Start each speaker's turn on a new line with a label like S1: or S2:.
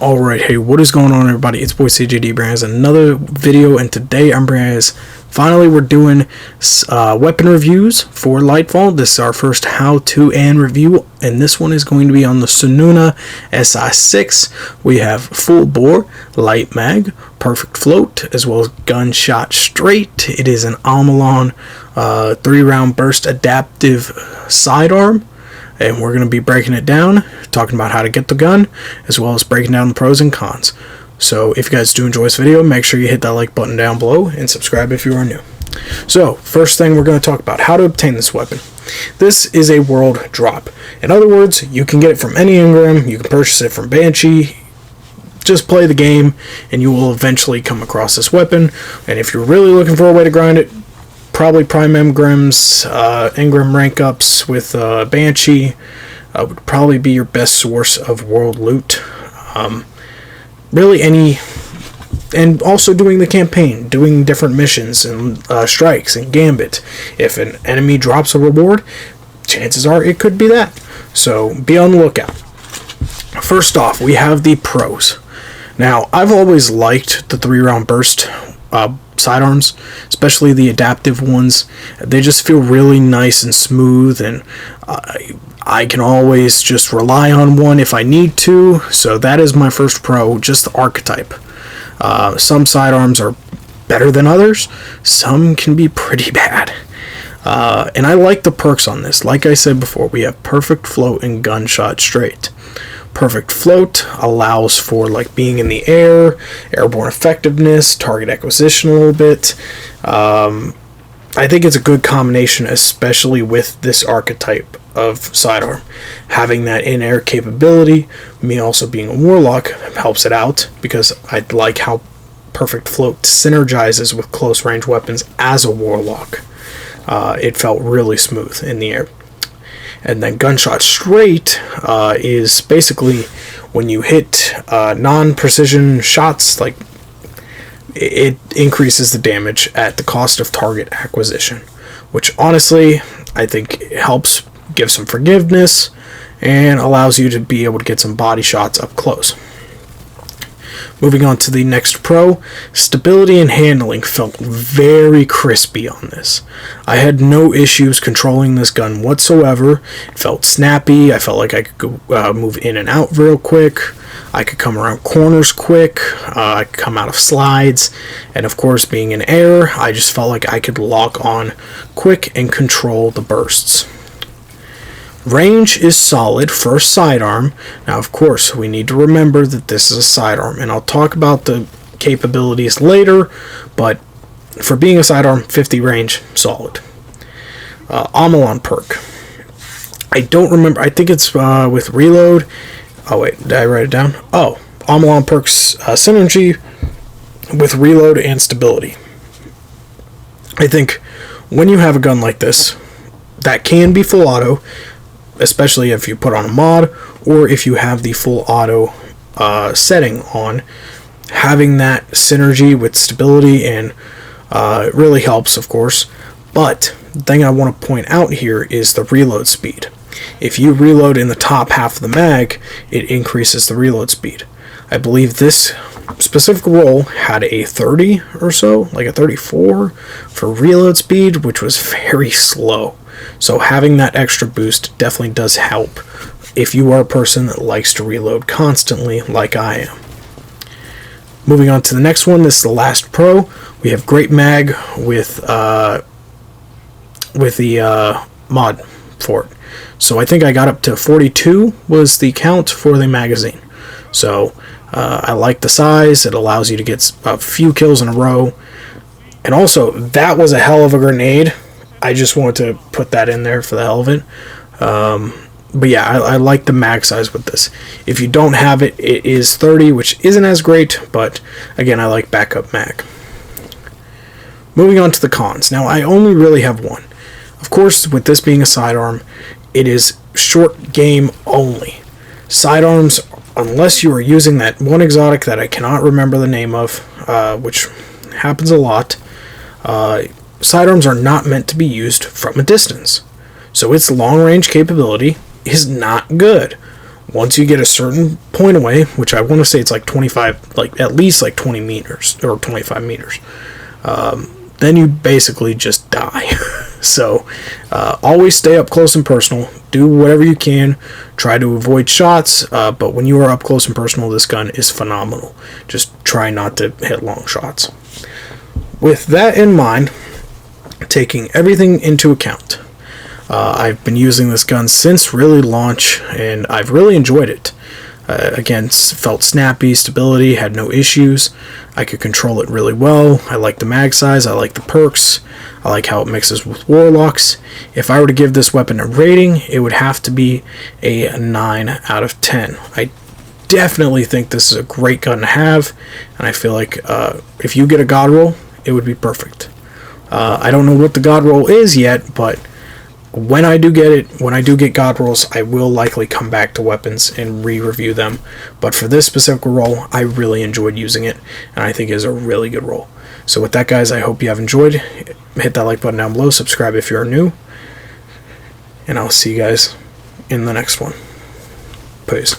S1: Alright, hey, what is going on, everybody? It's boy CJD Brands, another video, and today I'm bringing us, finally we're doing weapon reviews for Lightfall. This is our first how-to and review, and this one is going to be on the Senuna SI6. We have full bore, light mag, perfect float, as well as gunshot straight. It is an Amalon 3-round burst adaptive sidearm. And we're going to be breaking it down, talking about how to get the gun, as well as breaking down the pros and cons. So if you guys do enjoy this video, make sure you hit that like button down below and subscribe if you are new. So first thing we're going to talk about, how to obtain this weapon. This is a world drop. In other words, you can get it from any engram, you can purchase it from Banshee. Just play the game and you will eventually come across this weapon. And if you're really looking for a way to grind it, probably Prime Engrams, Engram rank ups with Banshee would probably be your best source of world loot. Really any, and also doing the campaign, doing different missions and strikes and gambit. If an enemy drops a reward, chances are it could be that. So be on the lookout. First off, we have the pros. Now, I've always liked the 3-round burst sidearms, especially the adaptive ones. They just feel really nice and smooth, and I can always just rely on one if I need to. So that is my first pro, just the archetype. Some sidearms are better than others, some can be pretty bad. And I like the perks on this. Like I said before, we have perfect float and gunshot straight. Perfect float allows for like being in the air, airborne effectiveness, target acquisition a little bit. I think it's a good combination, especially with this archetype of sidearm. Having that in-air capability, me also being a warlock, helps it out because I like how perfect float synergizes with close range weapons as a warlock. It felt really smooth in the air. And then gunshot straight is basically when you hit non-precision shots, like it increases the damage at the cost of target acquisition, which honestly I think helps give some forgiveness and allows you to be able to get some body shots up close. Moving on to the next pro, stability and handling felt very crispy on this. I had no issues controlling this gun whatsoever. It felt snappy. I felt like I could go, move in and out real quick. I could come around corners quick. I could come out of slides. And of course, being in air, I just felt like I could lock on quick and control the bursts. Range is solid for a sidearm. Now, of course, we need to remember that this is a sidearm, and I'll talk about the capabilities later, but for being a sidearm, 50 range, solid. Amalon perk. I don't remember. I think it's with reload. Oh, wait, did I write it down? Oh, Amalon perks synergy with reload and stability. I think when you have a gun like this, that can be full auto, especially if you put on a mod or if you have the full auto setting on, having that synergy with stability and it really helps, of course. But the thing I want to point out here is the reload speed. If you reload in the top half of the mag, it increases the reload speed. I believe this specific roll had a 30 or so, like a 34 for reload speed, which was very slow. So having that extra boost definitely does help if you are a person that likes to reload constantly like I am. Moving on to the next one, this is the last pro. We have great mag with the mod for it. So I think I got up to 42 was the count for the magazine. So I like the size. It allows you to get a few kills in a row. And also, that was a hell of a grenade. I just wanted to put that in there for the hell of it. But yeah, I like the mag size with this. If you don't have it, it is 30, which isn't as great, but again, I like backup mag. Moving on to the cons. Now, I only really have one. Of course, with this being a sidearm, it is short game only. Sidearms, unless you are using that one exotic that I cannot remember the name of, which happens a lot, sidearms are not meant to be used from a distance. So its long range capability is not good. Once you get a certain point away, which I want to say it's like 25, like at least like 20 meters or 25 meters, then you basically just die. So always stay up close and personal. Do whatever you can. Try to avoid shots, but when you are up close and personal, this gun is phenomenal. Just try not to hit long shots. With that in mind, taking everything into account, I've been using this gun since really launch, and I've really enjoyed it. Again, felt snappy, stability, had no issues. I could control it really well. I like the mag size, I like the perks, I like how it mixes with warlocks. If I were to give this weapon a rating, it would have to be a 9 out of 10. I definitely think this is a great gun to have, and I feel like if you get a god roll, it would be perfect. I don't know what the god roll is yet, but when I do get it, when I do get god rolls, I will likely come back to weapons and re-review them. But for this specific roll, I really enjoyed using it, and I think it is a really good roll. So with that, guys, I hope you have enjoyed. Hit that like button down below, subscribe if you're new, and I'll see you guys in the next one. Peace.